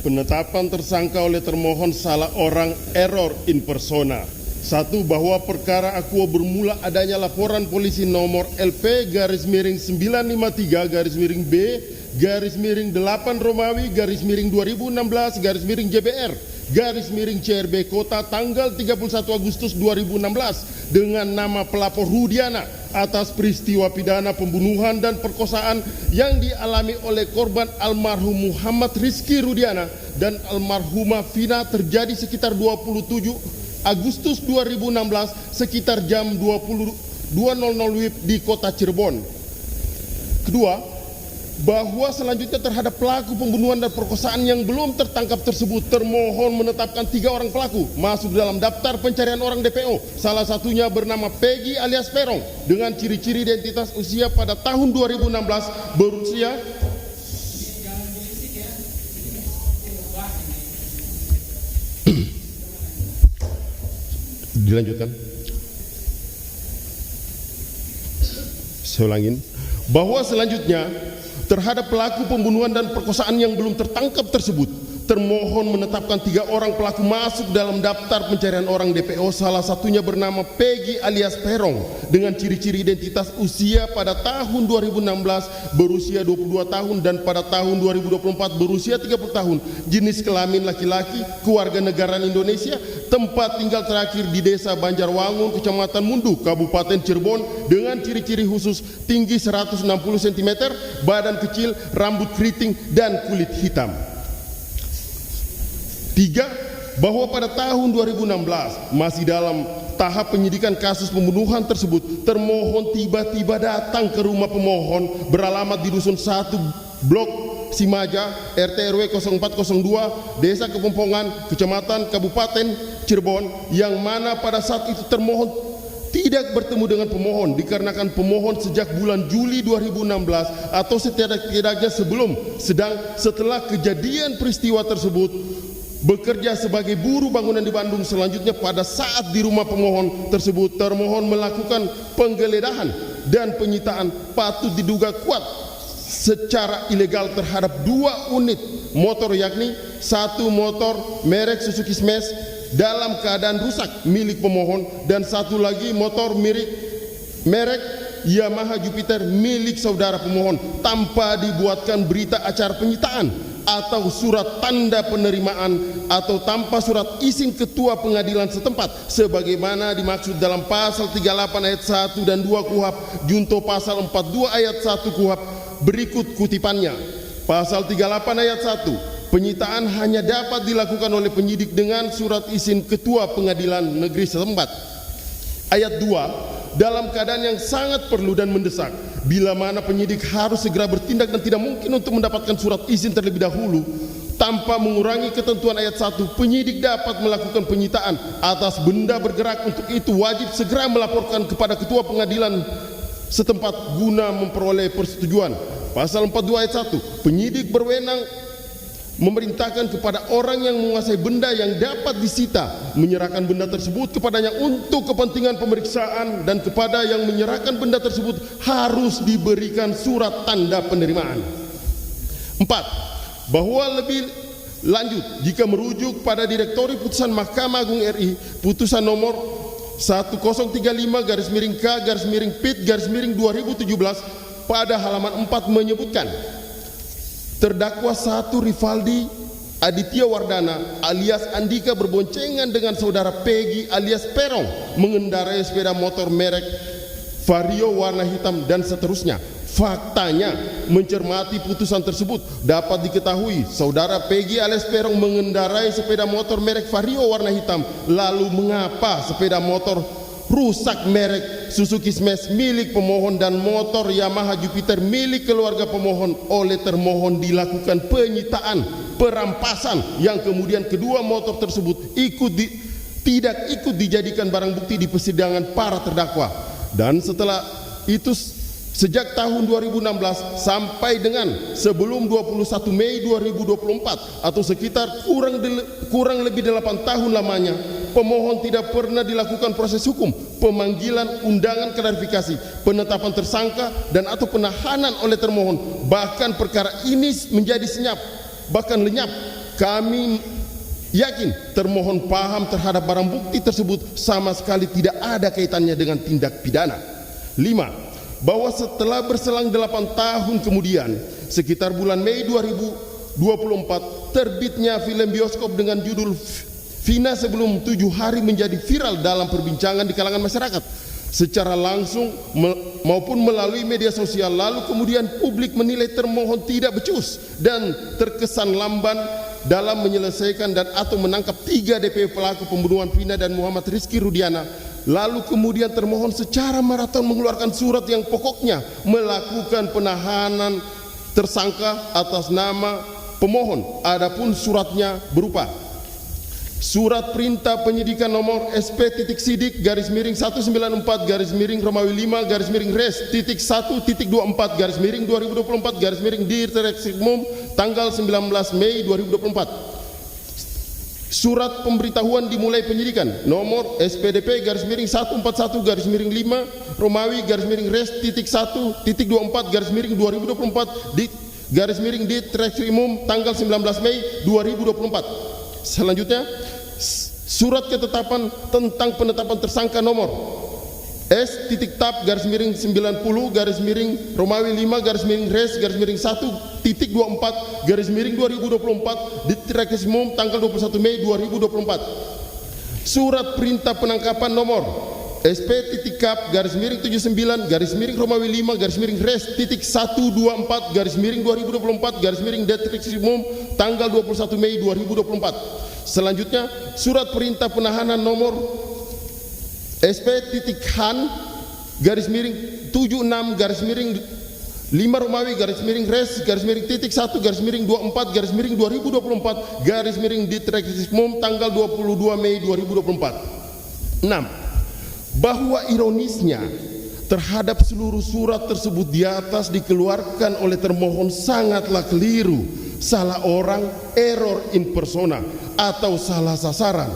penetapan tersangka oleh termohon salah orang, error in persona. 1. Bahwa perkara akuo bermula adanya laporan polisi nomor LP_953-B_8_Romawi_2016_JBR_CRB Kota tanggal 31 Agustus 2016 dengan nama pelapor Rudiana atas peristiwa pidana pembunuhan dan perkosaan yang dialami oleh korban almarhum Muhammad Rizky Rudiana dan almarhumah Vina terjadi sekitar 27 Agustus 2016 sekitar jam 20.00 WIB di kota Cirebon. Kedua, bahwa selanjutnya terhadap pelaku pembunuhan dan perkosaan yang belum tertangkap tersebut, termohon menetapkan 3 orang pelaku masuk dalam daftar pencarian orang DPO. Salah satunya bernama Peggy alias Perong dengan ciri-ciri identitas usia pada tahun 2016 berusia dilanjutkan. Saya ulangin. Bahwa selanjutnya terhadap pelaku pembunuhan dan perkosaan yang belum tertangkap tersebut, termohon menetapkan 3 orang pelaku masuk dalam daftar pencarian orang DPO. Salah satunya bernama Peggy alias Perong dengan ciri-ciri identitas usia pada tahun 2016 berusia 22 tahun dan pada tahun 2024 berusia 30 tahun, jenis kelamin laki-laki, kewarganegaraan Indonesia, tempat tinggal terakhir di Desa Banjarwangun, Kecamatan Mundu, Kabupaten Cirebon, dengan ciri-ciri khusus tinggi 160 cm, badan kecil, rambut keriting, dan kulit hitam. 3. Bahwa pada tahun 2016 masih dalam tahap penyidikan kasus pembunuhan tersebut, termohon tiba-tiba datang ke rumah pemohon beralamat di Dusun 1 Blok Simaja, RT RW 0402, Desa Kepompongan, Kecamatan Kabupaten Cirebon, yang mana pada saat itu termohon tidak bertemu dengan pemohon dikarenakan pemohon sejak bulan Juli 2016 atau setidak-tidaknya setelah kejadian peristiwa tersebut bekerja sebagai buruh bangunan di Bandung. Selanjutnya pada saat di rumah pemohon tersebut, termohon melakukan penggeledahan dan penyitaan patut diduga kuat secara ilegal terhadap 2 unit motor, yakni 1 motor merek Suzuki Smash dalam keadaan rusak milik pemohon dan 1 lagi motor merek Yamaha Jupiter milik saudara pemohon tanpa dibuatkan berita acara penyitaan atau surat tanda penerimaan atau tanpa surat izin ketua pengadilan setempat sebagaimana dimaksud dalam pasal 38 ayat 1 dan 2 KUHP junto pasal 42 ayat 1 KUHP. Berikut kutipannya. Pasal 38 ayat 1, penyitaan hanya dapat dilakukan oleh penyidik dengan surat izin ketua pengadilan negeri setempat. Ayat 2, dalam keadaan yang sangat perlu dan mendesak, bila mana penyidik harus segera bertindak dan tidak mungkin untuk mendapatkan surat izin terlebih dahulu, tanpa mengurangi ketentuan ayat 1, penyidik dapat melakukan penyitaan atas benda bergerak. Untuk itu wajib segera melaporkan kepada ketua pengadilan setempat guna memperoleh persetujuan. Pasal 42 ayat 1, penyidik berwenang memerintahkan kepada orang yang menguasai benda yang dapat disita menyerahkan benda tersebut kepadanya untuk kepentingan pemeriksaan, dan kepada yang menyerahkan benda tersebut harus diberikan surat tanda penerimaan. 4. Bahwa lebih lanjut, jika merujuk pada Direktori Putusan Mahkamah Agung RI putusan nomor 1038-K/Pit/2017 pada halaman 4 menyebutkan terdakwa 1 Rivaldi Aditya Wardana alias Andika berboncengan dengan saudara Peggy alias Perong mengendarai sepeda motor merek Vario warna hitam dan seterusnya. Faktanya, mencermati putusan tersebut dapat diketahui saudara Peggy alias Perong mengendarai sepeda motor merek Vario warna hitam. Lalu mengapa sepeda motor rusak merek Suzuki Smash milik pemohon dan motor Yamaha Jupiter milik keluarga pemohon oleh termohon dilakukan penyitaan, perampasan, yang kemudian kedua motor tersebut tidak ikut dijadikan barang bukti di persidangan para terdakwa. Dan setelah itu sejak tahun 2016 sampai dengan sebelum 21 Mei 2024 atau sekitar kurang lebih 8 tahun lamanya, pemohon tidak pernah dilakukan proses hukum, pemanggilan, undangan klarifikasi, penetapan tersangka dan atau penahanan oleh termohon. Bahkan perkara ini menjadi lenyap kami yakin termohon paham terhadap barang bukti tersebut sama sekali tidak ada kaitannya dengan tindak pidana. 5. Bahwa setelah berselang 8 tahun kemudian, sekitar bulan Mei 2024, terbitnya film bioskop dengan judul Vina Sebelum 7 Hari menjadi viral dalam perbincangan di kalangan masyarakat secara langsung maupun melalui media sosial. Lalu kemudian publik menilai termohon tidak becus dan terkesan lamban dalam menyelesaikan dan atau menangkap 3 DPO pelaku pembunuhan Vina dan Muhammad Rizky Rudiana. Lalu kemudian termohon secara maraton mengeluarkan surat yang pokoknya melakukan penahanan tersangka atas nama pemohon. Adapun suratnya berupa Surat Perintah Penyidikan nomor SP.Sidik /1-4-Res.1-24-24/2024 tanggal 19 Mei 2024. Surat pemberitahuan dimulai penyidikan nomor SDP/Res.5 tanggal 19 Mei 2024. Selanjutnya, surat ketetapan tentang penetapan tersangka nomor S.Tab/90-Res/5-2024 tanggal 21 Mei 2024. Surat perintah penangkapan nomor SP.Kap/79-Res/5-Res/124-2024 tanggal 21 Mei 2024. Selanjutnya, surat perintah penahanan nomor SP.Han-76-Res/24-2024-2024 tanggal 22 Mei 2024. 6. Bahwa ironisnya terhadap seluruh surat tersebut di atas dikeluarkan oleh termohon sangatlah keliru, salah orang, error in persona, atau salah sasaran.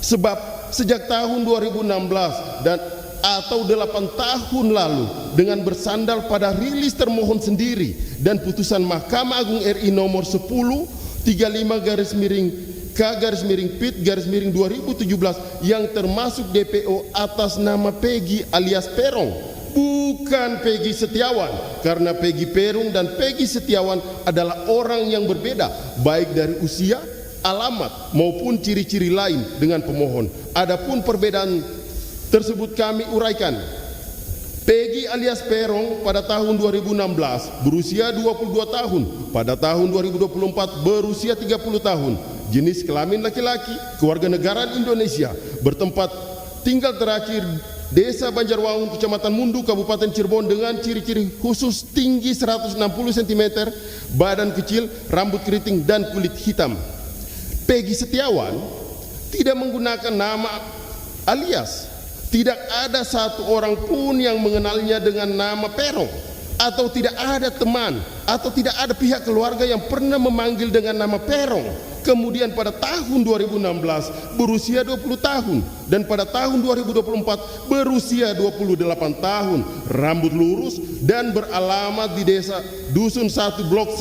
Sebab sejak tahun 2016 dan atau 8 tahun lalu, dengan bersandar pada rilis termohon sendiri dan putusan Mahkamah Agung RI nomor 1035-K/Pit/2017 yang termasuk DPO atas nama Peggy alias Perong, bukan Peggy Setiawan, karena Peggy Perong dan Peggy Setiawan adalah orang yang berbeda baik dari usia, alamat maupun ciri-ciri lain dengan pemohon. Adapun perbedaan tersebut kami uraikan. Peggy alias Perong pada tahun 2016 berusia 22 tahun, pada tahun 2024 berusia 30 tahun, jenis kelamin laki-laki, kewarganegaraan Indonesia, bertempat tinggal terakhir Desa Banjarwangun, Kecamatan Mundu, Kabupaten Cirebon, dengan ciri-ciri khusus tinggi 160 cm, badan kecil, rambut keriting dan kulit hitam. Peggy Setiawan tidak menggunakan nama alias. Tidak ada satu orang pun yang mengenalnya dengan nama Perong, atau tidak ada teman atau tidak ada pihak keluarga yang pernah memanggil dengan nama Perong. Kemudian pada tahun 2016 berusia 20 tahun dan pada tahun 2024 berusia 28 tahun, rambut lurus dan beralamat di desa Dusun 1 Blok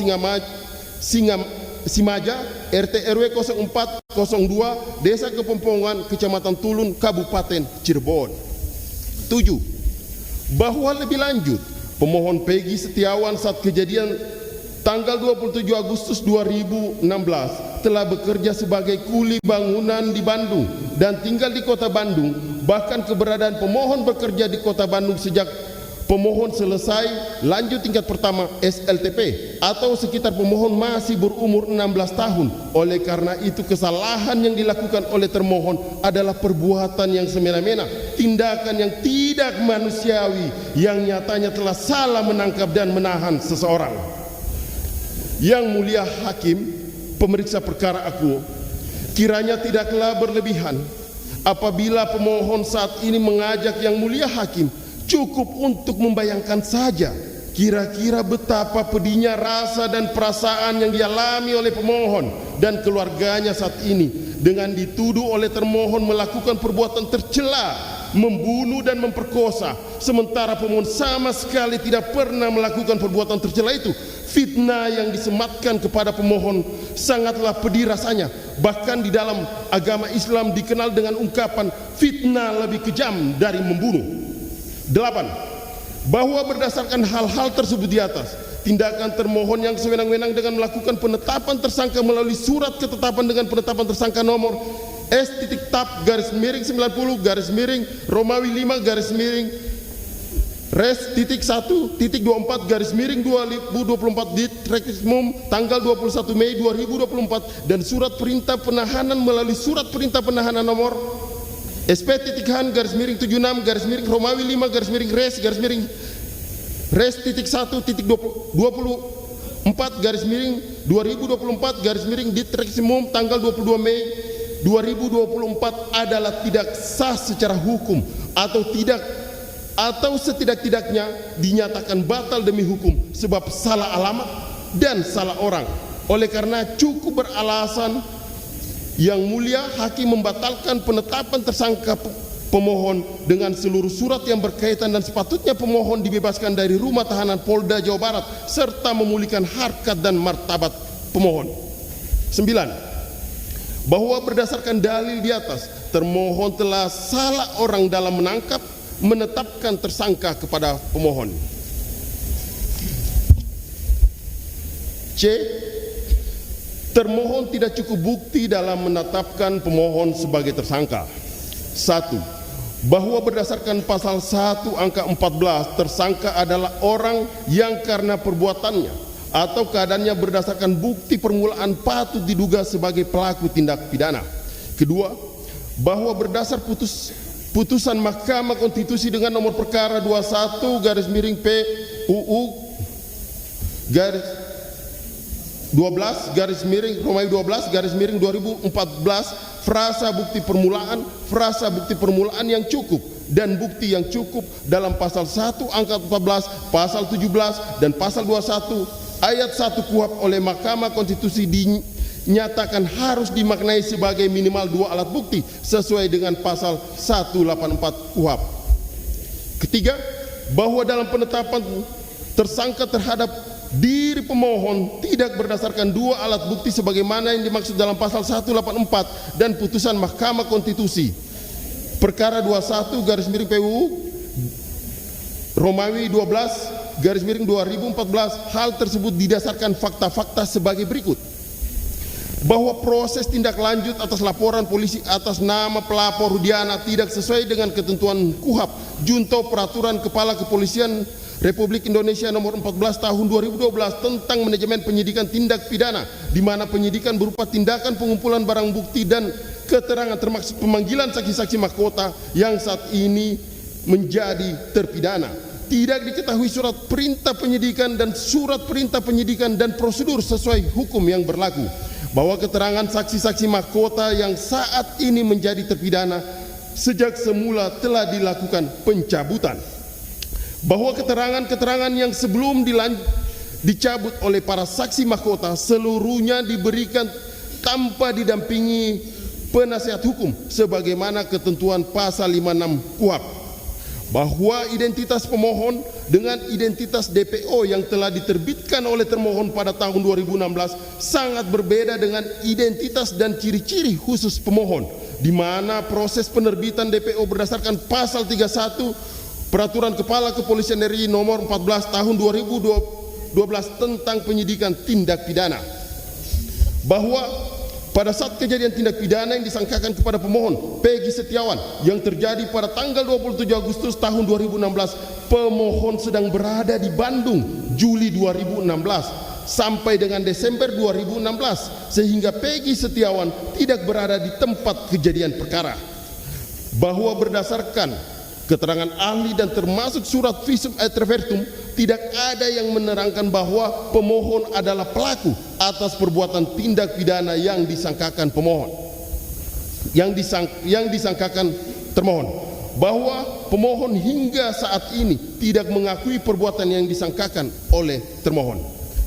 Simaja, RT RW 0402, Desa Kepompongan, Kecamatan Tulun, Kabupaten Cirebon. 7. Bahwa lebih lanjut, pemohon Peggy Setiawan saat kejadian tanggal 27 Agustus 2016 telah bekerja sebagai kuli bangunan di Bandung dan tinggal di kota Bandung. Bahkan keberadaan pemohon bekerja di kota Bandung sejak pemohon selesai lanjut tingkat pertama SLTP, atau sekitar pemohon masih berumur 16 tahun. Oleh karena itu, kesalahan yang dilakukan oleh termohon adalah perbuatan yang semena-mena, tindakan yang tidak manusiawi yang nyatanya telah salah menangkap dan menahan seseorang. Yang mulia hakim pemeriksa perkara aku, kiranya tidaklah berlebihan apabila pemohon saat ini mengajak yang mulia hakim cukup untuk membayangkan saja kira-kira betapa pedihnya rasa dan perasaan yang dialami oleh pemohon dan keluarganya saat ini dengan dituduh oleh termohon melakukan perbuatan tercela, membunuh dan memperkosa, sementara pemohon sama sekali tidak pernah melakukan perbuatan tercela itu. fitnah yang disematkan kepada pemohon sangatlah pedih rasanya. Bahkan di dalam agama Islam dikenal dengan ungkapan fitnah lebih kejam dari membunuh. 8. Bahwa berdasarkan hal-hal tersebut di atas, tindakan termohon yang sewenang-wenang dengan melakukan penetapan tersangka melalui surat ketetapan dengan penetapan tersangka nomor S.TAP /90 Romawi 5 res.1.24 Ditkrimum tanggal 21 Mei 2024 dan surat perintah penahanan melalui surat perintah penahanan nomor SP.Han /76 Romawi 5 res.24 Ditkrimum tanggal 22 Mei 2024 adalah tidak sah secara hukum atau setidak-tidaknya dinyatakan batal demi hukum sebab salah alamat dan salah orang. Oleh karena cukup beralasan yang mulia, hakim membatalkan penetapan tersangka pemohon dengan seluruh surat yang berkaitan dan sepatutnya pemohon dibebaskan dari rumah tahanan Polda Jawa Barat serta memulihkan harkat dan martabat pemohon. 9. Bahwa berdasarkan dalil di atas, termohon telah salah orang dalam menetapkan tersangka kepada pemohon. C. Termohon tidak cukup bukti dalam menetapkan pemohon sebagai tersangka. 1. Bahwa berdasarkan pasal 1 angka 14, tersangka adalah orang yang karena perbuatannya atau keadaannya berdasarkan bukti permulaan patut diduga sebagai pelaku tindak pidana. Kedua, bahwa berdasar putusan Mahkamah Konstitusi dengan nomor perkara 21 PUU 2014 frasa bukti permulaan yang cukup dan bukti yang cukup dalam pasal 1 angka 14, pasal 17 dan pasal 21 ayat 1 KUHP oleh Mahkamah Konstitusi dinyatakan harus dimaknai sebagai minimal 2 alat bukti sesuai dengan pasal 184 KUHP. Ketiga, bahwa dalam penetapan tersangka terhadap diri pemohon tidak berdasarkan 2 alat bukti sebagaimana yang dimaksud dalam pasal 184 dan putusan Mahkamah Konstitusi perkara 21 PUU Romawi 12 2014. Hal tersebut didasarkan fakta-fakta sebagai berikut: bahwa proses tindak lanjut atas laporan polisi atas nama pelapor Rudiana tidak sesuai dengan ketentuan KUHP junto Peraturan Kepala Kepolisian Republik Indonesia nomor 14 tahun 2012 tentang manajemen penyidikan tindak pidana, di mana penyidikan berupa tindakan pengumpulan barang bukti dan keterangan termasuk pemanggilan saksi-saksi mahkota yang saat ini menjadi terpidana. Tidak diketahui surat perintah penyidikan dan surat perintah penyidikan dan prosedur sesuai hukum yang berlaku. Bahwa keterangan saksi-saksi mahkota yang saat ini menjadi terpidana sejak semula telah dilakukan pencabutan. Bahwa keterangan-keterangan yang sebelum dicabut oleh para saksi mahkota seluruhnya diberikan tanpa didampingi penasihat hukum sebagaimana ketentuan pasal 56 KUHP. Bahwa identitas pemohon dengan identitas DPO yang telah diterbitkan oleh termohon pada tahun 2016 sangat berbeda dengan identitas dan ciri-ciri khusus pemohon, di mana proses penerbitan DPO berdasarkan pasal 31 Peraturan Kepala Kepolisian RI nomor 14 tahun 2012 tentang penyidikan tindak pidana. Bahwa pada saat kejadian tindak pidana yang disangkakan kepada pemohon Peggy Setiawan yang terjadi pada tanggal 27 Agustus tahun 2016, pemohon sedang berada di Bandung Juli 2016 sampai dengan Desember 2016 sehingga Peggy Setiawan tidak berada di tempat kejadian perkara. Bahwa berdasarkan keterangan ahli dan termasuk surat visum et repertum tidak ada yang menerangkan bahwa pemohon adalah pelaku atas perbuatan tindak pidana yang disangkakan pemohon, yang disangkakan termohon. Bahwa pemohon hingga saat ini tidak mengakui perbuatan yang disangkakan oleh termohon.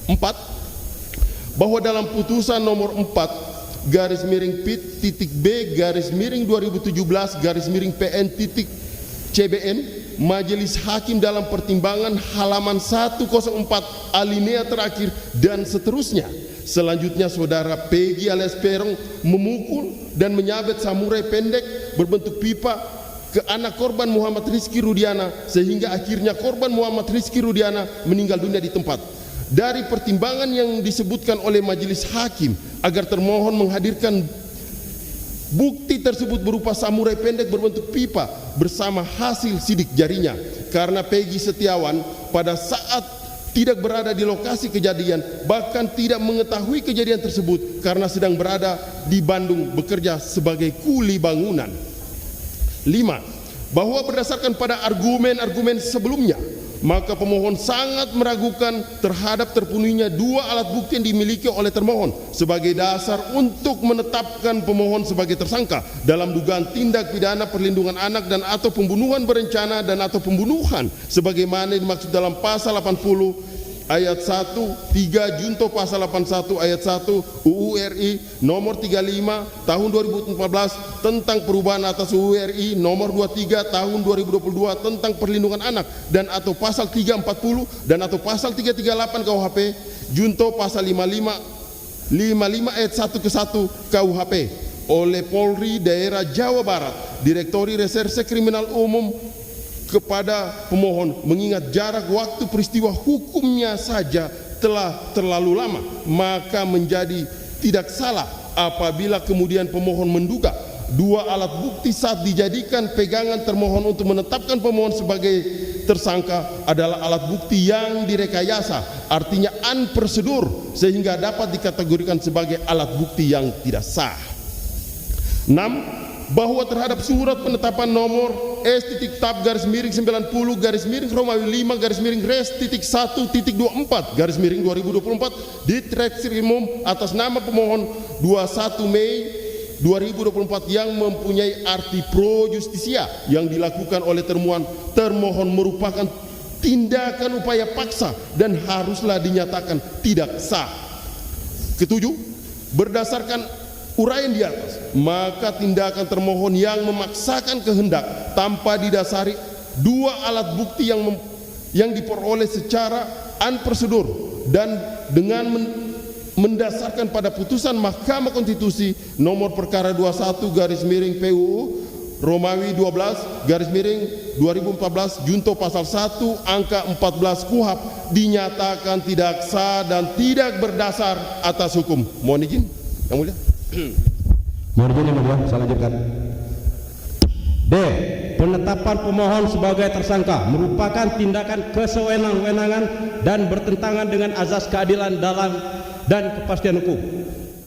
4. Bahwa dalam putusan nomor 4 /Pit.B /2017 /PN CBN Majelis Hakim dalam pertimbangan halaman 104 alinea terakhir dan seterusnya. Selanjutnya saudara Peggy alias Perong memukul dan menyabet samurai pendek berbentuk pipa ke anak korban Muhammad Rizky Rudiana sehingga akhirnya korban Muhammad Rizky Rudiana meninggal dunia di tempat. Dari pertimbangan yang disebutkan oleh majelis hakim agar termohon menghadirkan bukti tersebut berupa samurai pendek berbentuk pipa bersama hasil sidik jarinya, karena Peggy Setiawan pada saat tidak berada di lokasi kejadian, bahkan tidak mengetahui kejadian tersebut karena sedang berada di Bandung bekerja sebagai kuli bangunan. 5. Bahwa berdasarkan pada argumen-argumen sebelumnya, maka pemohon sangat meragukan terhadap terpenuhinya dua alat bukti yang dimiliki oleh termohon sebagai dasar untuk menetapkan pemohon sebagai tersangka dalam dugaan tindak pidana perlindungan anak dan atau pembunuhan berencana dan atau pembunuhan sebagaimana dimaksud dalam pasal 80 ayat 1, 3 junto pasal 81 ayat 1 UU RI nomor 35 tahun 2014 tentang perubahan atas UU RI nomor 23 tahun 2022 tentang perlindungan anak dan atau pasal 340 dan atau pasal 338 KUHP junto pasal 55 ayat 1 ke 1 KUHP oleh Polri Daerah Jawa Barat, Direktori Reserse Kriminal Umum kepada pemohon mengingat jarak waktu peristiwa hukumnya saja telah terlalu lama, maka menjadi tidak salah apabila kemudian pemohon menduga dua alat bukti saat dijadikan pegangan termohon untuk menetapkan pemohon sebagai tersangka adalah alat bukti yang direkayasa, artinya unprosedur, sehingga dapat dikategorikan sebagai alat bukti yang tidak sah. 6. Bahwa terhadap surat penetapan nomor S.Tab/90 Romawi 5-Res.1.24 di Treskrimum atas nama pemohon 21 Mei 2024 yang mempunyai arti pro justisia yang dilakukan oleh termohon merupakan tindakan upaya paksa dan haruslah dinyatakan tidak sah. 7. Berdasarkan uraian di atas, maka tindakan termohon yang memaksakan kehendak tanpa didasari dua alat bukti yang diperoleh secara unprosedur dan dengan mendasarkan pada putusan Mahkamah Konstitusi nomor perkara 21/PUU Romawi 12/2014 junto pasal 1 angka 14 KUHP dinyatakan tidak sah dan tidak berdasar atas hukum. Mohon izin, Yang Mulia. Mohon izin Yang Mulia, saya lanjutkan. D. Penetapan pemohon sebagai tersangka merupakan tindakan kesewenang-wenangan dan bertentangan dengan azas keadilan dan kepastian hukum.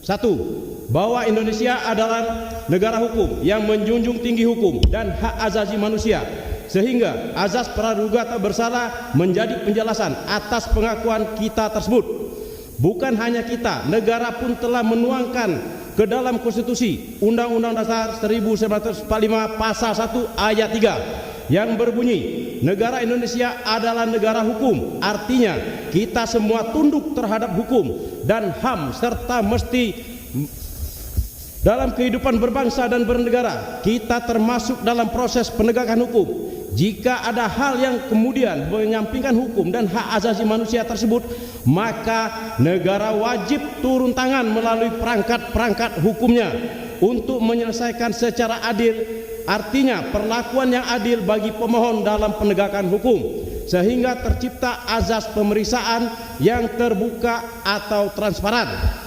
1. Bahwa Indonesia adalah negara hukum yang menjunjung tinggi hukum dan hak asasi manusia, sehingga azas praduga tak bersalah menjadi penjelasan atas pengakuan kita tersebut. Bukan hanya kita, negara pun telah menuangkan ke dalam konstitusi Undang-Undang Dasar 1945 pasal 1 ayat 3 yang berbunyi, negara Indonesia adalah negara hukum, artinya kita semua tunduk terhadap hukum dan HAM serta mesti dalam kehidupan berbangsa dan bernegara. Kita termasuk dalam proses penegakan hukum. Jika ada hal yang kemudian menyampingkan hukum dan hak asasi manusia tersebut, maka negara wajib turun tangan melalui perangkat-perangkat hukumnya untuk menyelesaikan secara adil, artinya perlakuan yang adil bagi pemohon dalam penegakan hukum, sehingga tercipta azas pemeriksaan yang terbuka atau transparan.